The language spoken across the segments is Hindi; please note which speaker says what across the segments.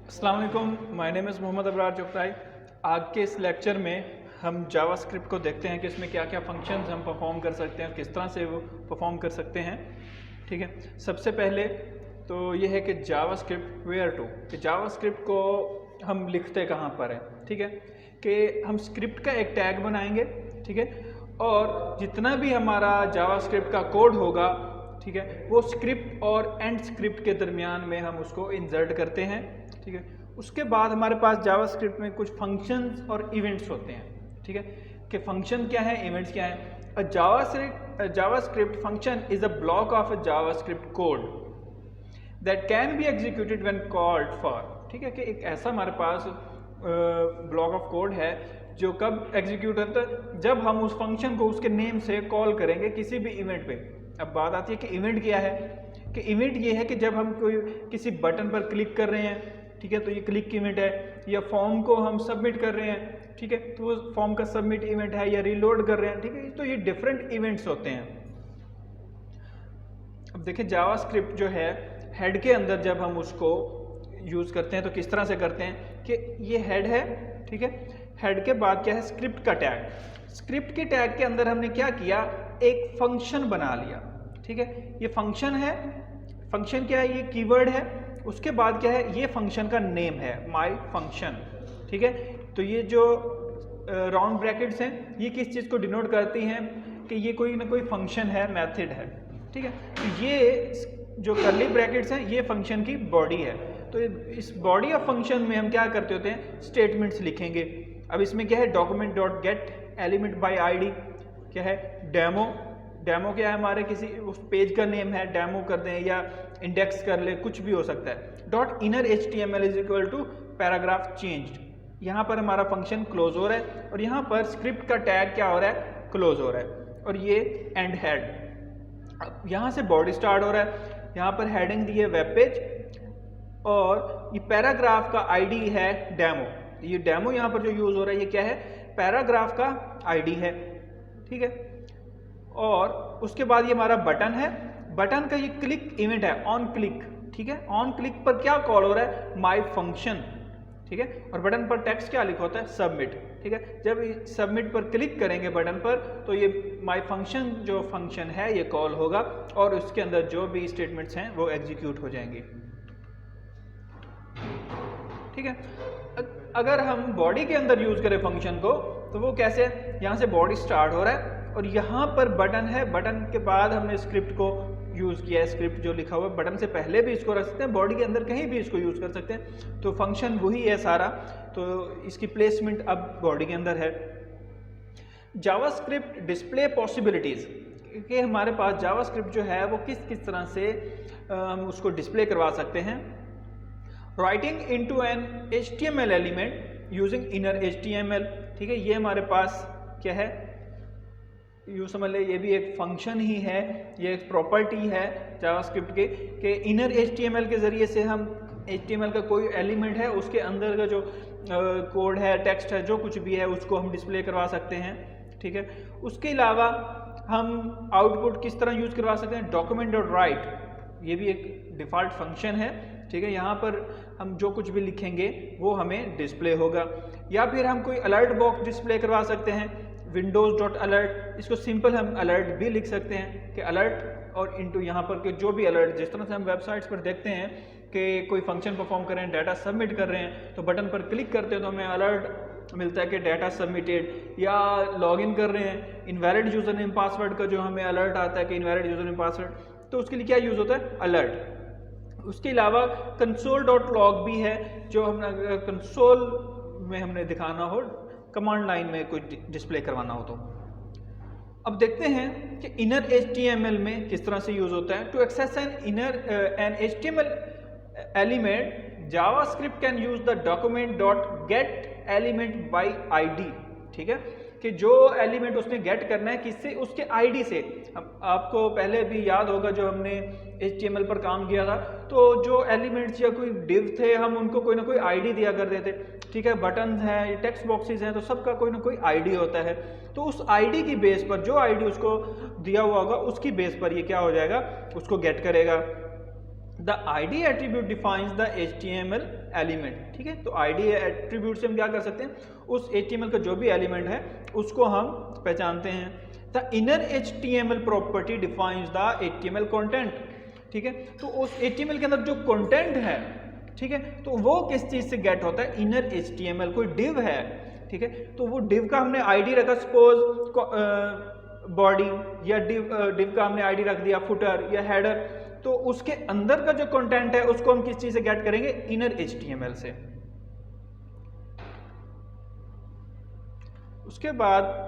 Speaker 1: अस्सलाम वालेकुम, my name is Mohammad Abrar Choptai. आज के इस लेक्चर में हम जावास्क्रिप्ट को देखते हैं कि इसमें क्या क्या फंक्शंस हम परफॉर्म कर सकते हैं, किस तरह से वो परफॉर्म कर सकते हैं। ठीक है, सबसे पहले तो ये है कि जावास्क्रिप्ट वेयर टू, कि जावास्क्रिप्ट को हम लिखते कहाँ पर है। ठीक है, कि हम स्क्रिप्ट का एक टैग बनाएंगे। ठीक है, और जितना भी हमारा जावास्क्रिप्ट का कोड होगा, ठीक है, वो स्क्रिप्ट और एंड स्क्रिप्ट के दरमियान में हम उसको इंसर्ट करते हैं। ठीक है, उसके बाद हमारे पास जावास्क्रिप्ट में कुछ फंक्शंस और इवेंट्स होते हैं। ठीक है, कि फंक्शन क्या है, इवेंट्स क्या है। JavaScript function is a block of a JavaScript code that can be executed when called for. ठीक है, कि एक ऐसा हमारे पास ब्लॉक ऑफ कोड है जो कब एग्जीक्यूट होता है, जब हम उस फंक्शन को उसके नेम से कॉल करेंगे किसी भी इवेंट पे। अब बात आती है कि इवेंट क्या है, कि इवेंट ये है कि जब हम कोई किसी बटन पर क्लिक कर रहे हैं, ठीक है, तो ये क्लिक इवेंट है, या फॉर्म को हम सबमिट कर रहे हैं, ठीक है, तो वो फॉर्म का सबमिट इवेंट है, या रीलोड कर रहे हैं। ठीक है, तो ये डिफरेंट इवेंट्स होते हैं। अब देखिए जावास्क्रिप्ट जो है हेड के अंदर जब हम उसको यूज़ करते हैं तो किस तरह से करते हैं कि ये हेड है। ठीक है, हेड के बाद क्या है, स्क्रिप्ट का टैग। स्क्रिप्ट के टैग के अंदर हमने क्या किया, एक फंक्शन बना लिया। ठीक है, ये फंक्शन है। फंक्शन क्या है, ये कीवर्ड है। उसके बाद क्या है, ये फंक्शन का नेम है, माय फंक्शन। ठीक है, तो ये जो राउंड ब्रैकेट्स हैं ये किस चीज़ को डिनोट करती हैं कि ये कोई ना कोई फंक्शन है, मेथड है। ठीक है, तो ये जो कर्ली ब्रैकेट्स हैं ये फंक्शन की बॉडी है। तो इस बॉडी ऑफ फंक्शन में हम क्या करते होते हैं, स्टेटमेंट्स लिखेंगे। अब इसमें क्या है, document dot get element bye ID, क्या है, डेमो। डेमो क्या है, हमारे किसी उस पेज का नेम है, डेमो कर दें या इंडेक्स कर ले, कुछ भी हो सकता है। Dot inner HTML is equal to paragraph changed, यहाँ पर हमारा फंक्शन क्लोज हो रहा है और यहाँ पर स्क्रिप्ट का टैग क्या हो रहा है, क्लोज हो रहा है। और ये एंड हेड, अब यहाँ से बॉडी स्टार्ट हो रहा है, यहाँ पर हेडिंग दी है वेब पेज, और ये पैराग्राफ का आईडी है डेमो। ये डेमो यहाँ पर जो यूज हो रहा है ये क्या है, पैराग्राफ का आईडी है। ठीक है, और उसके बाद ये हमारा बटन है। बटन का ये क्लिक इवेंट है, ऑन क्लिक। ठीक है, ऑन क्लिक पर क्या कॉल हो रहा है, माय फंक्शन। ठीक है, और बटन पर टेक्स्ट क्या लिखा होता है, सबमिट। ठीक है, जब सबमिट पर क्लिक करेंगे बटन पर तो ये माय फंक्शन जो फंक्शन है ये कॉल होगा और उसके अंदर जो भी स्टेटमेंट्स हैं वो एग्जीक्यूट हो जाएंगे। ठीक है, अगर हम बॉडी के अंदर यूज करें फंक्शन को तो वो कैसे, यहाँ से बॉडी स्टार्ट हो रहा है और यहाँ पर बटन है। बटन के बाद हमने स्क्रिप्ट को यूज़ किया है, स्क्रिप्ट जो लिखा हुआ है बटन से पहले भी इसको रख सकते हैं, बॉडी के अंदर कहीं भी इसको यूज़ कर सकते हैं। तो फंक्शन वही है सारा, तो इसकी प्लेसमेंट अब बॉडी के अंदर है। जावास्क्रिप्ट डिस्प्ले पॉसिबिलिटीज़, कि हमारे पास जावास्क्रिप्ट जो है वो किस किस तरह से हम उसको डिस्प्ले करवा सकते हैं। Writing into an HTML element using inner HTML। ठीक है, ये हमारे पास क्या है, यूँ समझ ले ये भी एक फंक्शन ही है, ये एक प्रॉपर्टी है जावास्क्रिप्ट के, कि इनर HTML के ज़रिए से हम HTML का कोई एलिमेंट है उसके अंदर का जो कोड है, टेक्स्ट है, जो कुछ भी है उसको हम डिस्प्ले करवा सकते हैं। ठीक है, उसके अलावा हम आउटपुट किस तरह यूज़ करवा सकते हैं, डॉक्यूमेंट डॉट राइट, ये भी एक डिफ़ॉल्ट फंक्शन है। ठीक है, यहाँ पर हम जो कुछ भी लिखेंगे वो हमें डिस्प्ले होगा। या फिर हम कोई अलर्ट बॉक्स डिस्प्ले करवा सकते हैं, विंडोज डॉट अलर्ट, इसको सिंपल हम अलर्ट भी लिख सकते हैं कि अलर्ट, और इनटू यहाँ पर के जो भी अलर्ट, जिस तरह से हम वेबसाइट्स पर देखते हैं कि कोई फंक्शन परफॉर्म कर रहे हैं, डाटा सबमिट कर रहे हैं, तो बटन पर क्लिक करते हैं तो हमें अलर्ट मिलता है कि डाटा सबमिटेड, या लॉगिन कर रहे हैं इनवैलिड यूज़र नेम पासवर्ड का जो हमें अलर्ट आता है कि इनवैलिड यूज़र नेम पासवर्ड, तो उसके लिए क्या यूज़ होता है, अलर्ट। उसके अलावा कंसोल डॉट लॉग भी है, जो हम कंसोल में हमने दिखाना हो, कमांड लाइन में कुछ डिस्प्ले करवाना हो तो। अब देखते हैं कि इनर HTML में किस तरह से यूज होता है। To access an HTML element, JavaScript can use the document dot get element by ID। ठीक है, कि जो एलिमेंट उसने गेट करना है किससे, उसके आईडी से। आपको पहले भी याद होगा जो हमने HTML पर काम किया था, तो जो एलिमेंट्स या कोई डिव थे हम उनको कोई ना कोई आईडी दिया करते थे। ठीक है, बटन्स हैं, टेक्स्ट बॉक्सेस हैं, तो सबका कोई ना कोई आईडी होता है। तो उस आईडी की बेस पर, जो आईडी उसको दिया हुआ होगा उसकी बेस पर ये क्या हो जाएगा, उसको गेट करेगा। The ID attribute defines the HTML element. ठीक है, तो आईडी एट्रीब्यूट से हम क्या कर सकते हैं, उस HTML का जो भी एलिमेंट है उसको हम पहचानते हैं। The inner HTML property defines the HTML content. ठीक है, तो उस HTML के अंदर जो कंटेंट है, ठीक है, तो वो किस चीज से गेट होता है, इनर HTML। कोई डिव है, ठीक है, तो वो डिव का हमने आईडी रखा, सपोज बॉडी, या डिव का हमने आईडी रख दिया फुटर या हेडर, तो उसके अंदर का जो कंटेंट है उसको हम किस चीज से गेट करेंगे, इनर HTML से। उसके बाद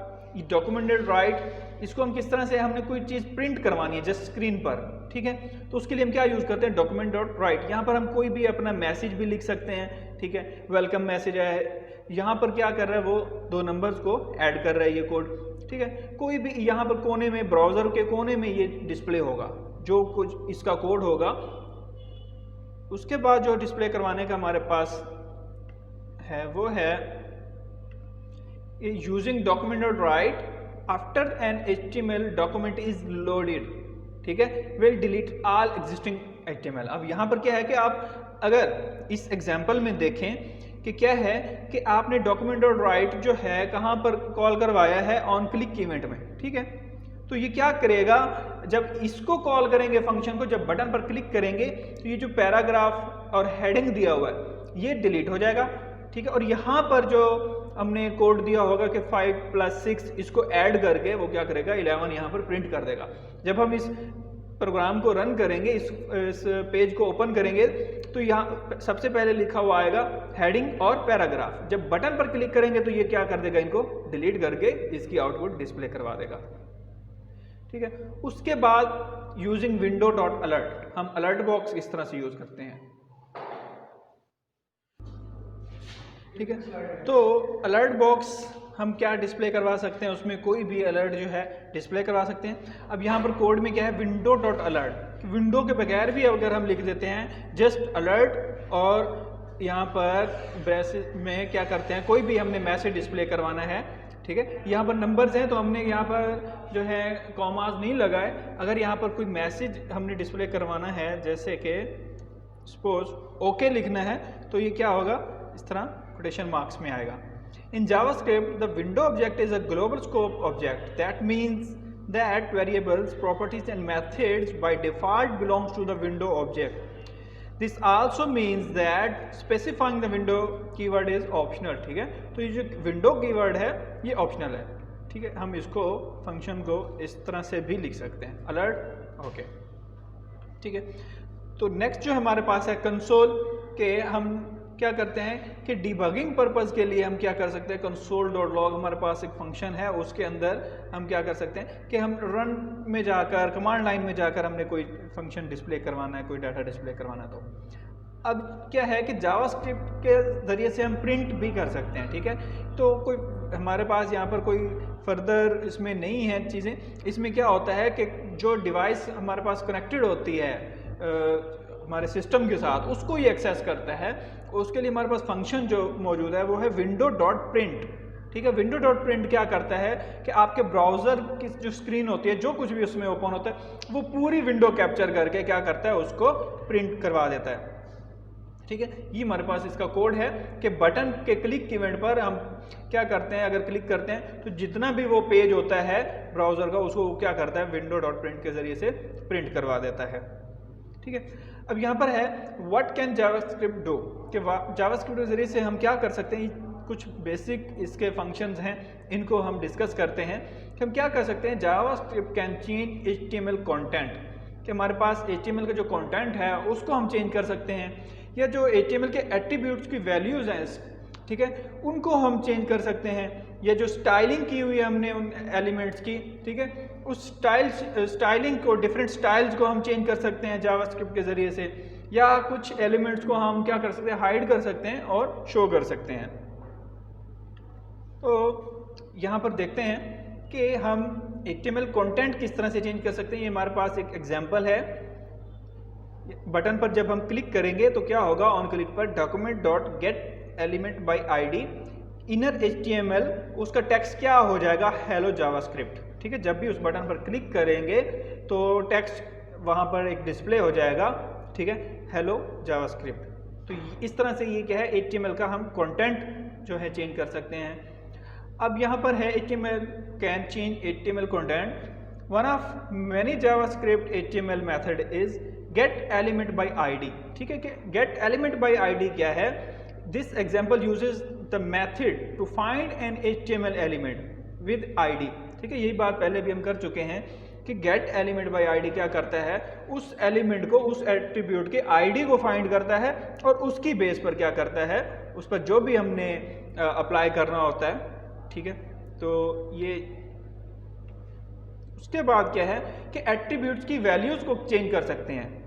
Speaker 1: डॉक्यूमेंटेड राइट, इसको हम किस तरह से, हमने कोई चीज प्रिंट करवानी है जस्ट स्क्रीन पर, ठीक है, तो उसके लिए हम क्या यूज करते हैं, डॉक्यूमेंट डॉट राइट। यहाँ पर हम कोई भी अपना मैसेज भी लिख सकते हैं, ठीक है, वेलकम मैसेज है, यहाँ पर क्या कर रहा है, वो 2 नंबर्स को ऐड कर रहा है ये कोड, ठीक है, कोई भी यहाँ पर कोने में, ब्राउजर के कोने में ये डिस्प्ले होगा जो कुछ इसका कोड होगा। उसके बाद जो डिस्प्ले करवाने का हमारे पास है वो है using document dot write after an HTML document is loaded, ठीक है, will delete all existing HTML। अब यहाँ पर क्या है कि आप अगर इस एग्जाम्पल में देखें कि क्या है कि आपने डॉक्यूमेंट डॉट राइट जो है कहाँ पर कॉल करवाया है, ऑन क्लिक इवेंट में, ठीक है, तो ये क्या करेगा, जब इसको कॉल करेंगे फंक्शन को, जब बटन पर क्लिक करेंगे तो ये जो पैराग्राफ और हेडिंग दिया हुआ है ये डिलीट हो जाएगा, ठीक है, और यहाँ पर जो हमने कोड दिया होगा कि 5 + 6 इसको ऐड करके वो क्या करेगा, 11 यहाँ पर प्रिंट कर देगा। जब हम इस प्रोग्राम को रन करेंगे, इस पेज को ओपन करेंगे, तो यहाँ सबसे पहले लिखा हुआ आएगा हेडिंग और पैराग्राफ। जब बटन पर क्लिक करेंगे तो ये क्या कर देगा, इनको डिलीट करके इसकी आउटपुट डिस्प्ले करवा देगा, ठीक है। उसके बाद यूजिंग विंडो डॉट अलर्ट, हम अलर्ट बॉक्स इस तरह से यूज करते हैं, ठीक है। तो अलर्ट बॉक्स हम क्या डिस्प्ले करवा सकते हैं, उसमें कोई भी अलर्ट जो है डिस्प्ले करवा सकते हैं। अब यहाँ पर कोड में क्या है, विंडो डॉट अलर्ट, विंडो के बगैर भी अगर हम लिख देते हैं जस्ट अलर्ट, और यहाँ पर ब्रेसेस में क्या करते हैं, कोई भी हमने मैसेज डिस्प्ले करवाना है, ठीक है, यहाँ पर नंबर्स हैं तो हमने यहाँ पर जो है कॉमास नहीं लगाए। अगर यहाँ पर कोई मैसेज हमने डिस्प्ले करवाना है, जैसे कि सपोज ओके लिखना है, तो ये क्या होगा, इस तरह कोटेशन मार्क्स में आएगा। In JavaScript, the window object is a global scope object. That means that variables, properties and methods by default belongs to the window object. This also means that specifying the window keyword is optional, ठीक है। तो ये जो window keyword है ये optional है, ठीक है। हम इसको फंक्शन को इस तरह से भी लिख सकते हैं, अलर्ट ओके, ठीक है। तो नेक्स्ट जो हमारे पास है कंसोल के, हम क्या करते हैं कि डिबगिंग पर्पस के लिए हम क्या कर सकते हैं, कंसोल डॉट लॉग हमारे पास एक फंक्शन है, उसके अंदर हम क्या कर सकते हैं कि हम रन में जाकर, कमांड लाइन में जाकर हमने कोई फंक्शन डिस्प्ले करवाना है, कोई डाटा डिस्प्ले करवाना है, तो अब क्या है कि जावास्क्रिप्ट के ज़रिए से हम प्रिंट भी कर सकते हैं, ठीक है। तो कोई हमारे पास यहाँ पर कोई फर्दर इसमें नहीं है चीज़ें। इसमें क्या होता है कि जो डिवाइस हमारे पास कनेक्टेड होती है हमारे सिस्टम के साथ, उसको ये एक्सेस करता है। उसके लिए हमारे पास फंक्शन जो मौजूद है वो है विंडो डॉट प्रिंट, ठीक है। विंडो डॉट प्रिंट क्या करता है कि आपके ब्राउज़र की जो स्क्रीन होती है, जो कुछ भी उसमें ओपन होता है, वो पूरी विंडो कैप्चर करके क्या करता है, उसको प्रिंट करवा देता है, ठीक है। ये हमारे पास इसका कोड है कि बटन के क्लिक इवेंट पर हम क्या करते हैं, अगर क्लिक करते हैं तो जितना भी वो पेज होता है ब्राउज़र का, उसको क्या करता है, विंडो डॉट प्रिंट के ज़रिए से प्रिंट करवा देता है, ठीक है। अब यहाँ पर है व्हाट कैन जावास्क्रिप्ट डू, कि जावास्क्रिप्ट के जरिए से हम क्या कर सकते हैं। कुछ बेसिक इसके फंक्शंस हैं, इनको हम डिस्कस करते हैं कि हम क्या कर सकते हैं। JavaScript can change HTML content, कि हमारे पास HTML का जो कंटेंट है उसको हम चेंज कर सकते हैं, या जो HTML के एट्रीब्यूट्स की वैल्यूज़ हैं, ठीक है, उनको हम चेंज कर सकते हैं, या जो स्टाइलिंग की हुई है हमने उन एलिमेंट्स की, ठीक है, उस स्टाइलिंग को, डिफरेंट स्टाइल्स को हम चेंज कर सकते हैं जावास्क्रिप्ट के ज़रिए से, या कुछ एलिमेंट्स को हम क्या कर सकते हैं, हाइड कर सकते हैं और शो कर सकते हैं। तो यहाँ पर देखते हैं कि हम HTML कंटेंट किस तरह से चेंज कर सकते हैं। ये हमारे पास एक एग्जांपल है। बटन पर जब हम क्लिक करेंगे तो क्या होगा, ऑन क्लिक पर document dot get element by ID inner HTML, उसका टेक्स्ट क्या हो जाएगा, हेलो जावास्क्रिप्ट, ठीक है। जब भी उस बटन पर क्लिक करेंगे तो टेक्स्ट वहाँ पर एक डिस्प्ले हो जाएगा, ठीक है, हेलो जावास्क्रिप्ट। तो इस तरह से ये क्या है, HTML का हम कंटेंट जो है चेंज कर सकते हैं। अब यहाँ पर है HTML can change HTML content. One of many JavaScript HTML method is get element by ID। ठीक है, कि गेट एलिमेंट बाय ID क्या है? This example uses the method to find an HTML element with ID। ठीक है, यही बात पहले भी हम कर चुके हैं कि गेट एलिमेंट बाय ID क्या करता है, उस एलिमेंट को, उस एट्रीब्यूट के ID को फाइंड करता है और उसकी बेस पर क्या करता है, उस पर जो भी हमने अप्लाई करना होता है। ठीक है, तो ये उसके बाद क्या है कि एट्रीब्यूट्स की वैल्यूज को चेंज कर सकते हैं।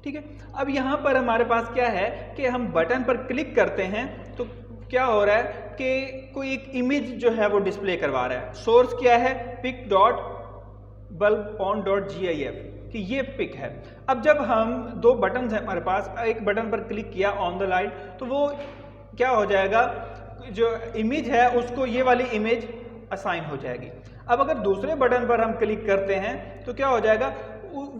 Speaker 1: ठीक है, अब यहां पर हमारे पास क्या है कि हम बटन पर क्लिक करते हैं तो क्या हो रहा है कि कोई एक इमेज जो है वो डिस्प्ले करवा रहा है। सोर्स क्या है, pic.bulbon.gif कि ये पिक है। अब जब हम दो बटन है हमारे पास, एक बटन पर क्लिक किया ऑन द लाइन तो वो क्या हो जाएगा, जो इमेज है उसको ये वाली इमेज असाइन हो जाएगी। अब अगर दूसरे बटन पर हम क्लिक करते हैं तो क्या हो जाएगा,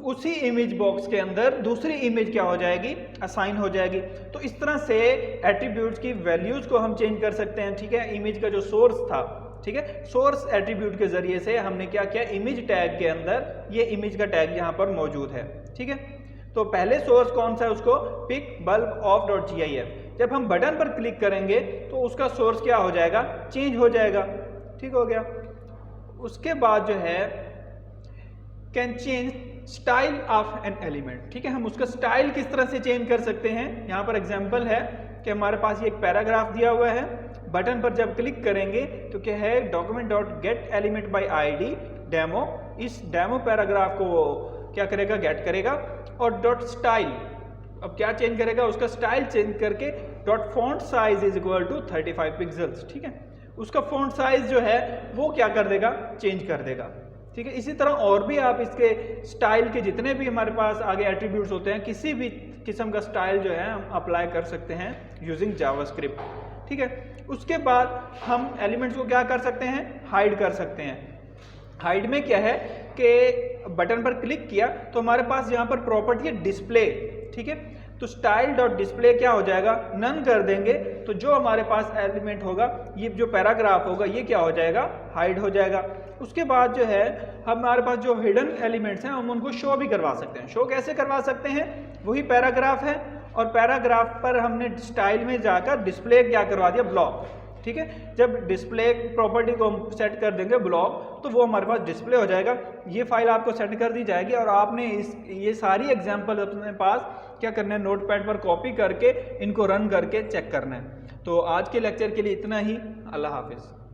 Speaker 1: उसी इमेज बॉक्स के अंदर दूसरी इमेज क्या हो जाएगी, असाइन हो जाएगी। तो इस तरह से एट्रीब्यूट्स की वैल्यूज को हम चेंज कर सकते हैं। ठीक है, इमेज का जो सोर्स था, ठीक है, सोर्स एट्रीब्यूट के जरिए से हमने क्या किया, इमेज टैग के अंदर ये इमेज का टैग यहाँ पर मौजूद है। ठीक है, तो पहले सोर्स कौन सा है, उसको pic.bulb.gif। जब हम बटन पर क्लिक करेंगे तो उसका सोर्स क्या हो जाएगा, चेंज हो जाएगा। ठीक हो गया। उसके बाद जो है can change style of an element. ठीक है, हम उसका स्टाइल किस तरह से चेंज कर सकते हैं। यहाँ पर एग्जांपल है कि हमारे पास ये एक पैराग्राफ दिया हुआ है, बटन पर जब क्लिक करेंगे तो क्या है, document dot get element by ID demo, इस डेमो पैराग्राफ को वो क्या करेगा, गेट करेगा। और डॉट स्टाइल, अब क्या चेंज करेगा, उसका स्टाइल चेंज करके dot font size is equal to 35 pixels. ठीक है, उसका फॉन्ट साइज जो है वो क्या कर देगा, चेंज कर देगा। ठीक है, इसी तरह और भी आप इसके स्टाइल के जितने भी हमारे पास आगे एट्रीब्यूट्स होते हैं, किसी भी किस्म का स्टाइल जो है हम अप्लाई कर सकते हैं यूजिंग जावास्क्रिप्ट। ठीक है, उसके बाद हम एलिमेंट्स को क्या कर सकते हैं, हाइड कर सकते हैं। हाइड में क्या है कि बटन पर क्लिक किया तो हमारे पास यहाँ पर प्रॉपर्टी है डिस्प्ले। ठीक है, तो स्टाइल डॉट डिस्प्ले क्या हो जाएगा, नन कर देंगे तो जो हमारे पास एलिमेंट होगा, ये जो पैराग्राफ होगा, ये क्या हो जाएगा, हाइड हो जाएगा। उसके बाद जो है हमारे पास जो हिडन एलिमेंट्स हैं हम उनको शो भी करवा सकते हैं। शो कैसे करवा सकते हैं, वही पैराग्राफ है और पैराग्राफ पर हमने स्टाइल में जाकर डिस्प्ले क्या करवा दिया, ब्लॉक। ठीक है, जब डिस्प्ले प्रॉपर्टी को हम सेट कर देंगे ब्लॉक, तो वो हमारे पास डिस्प्ले हो जाएगा। ये फाइल आपको सेट कर दी जाएगी और आपने ये सारी एग्जांपल अपने पास क्या करना है, नोटपैड पर कॉपी करके इनको रन करके चेक करना है। तो आज के लेक्चर के लिए इतना ही। अल्लाह हाफिज़।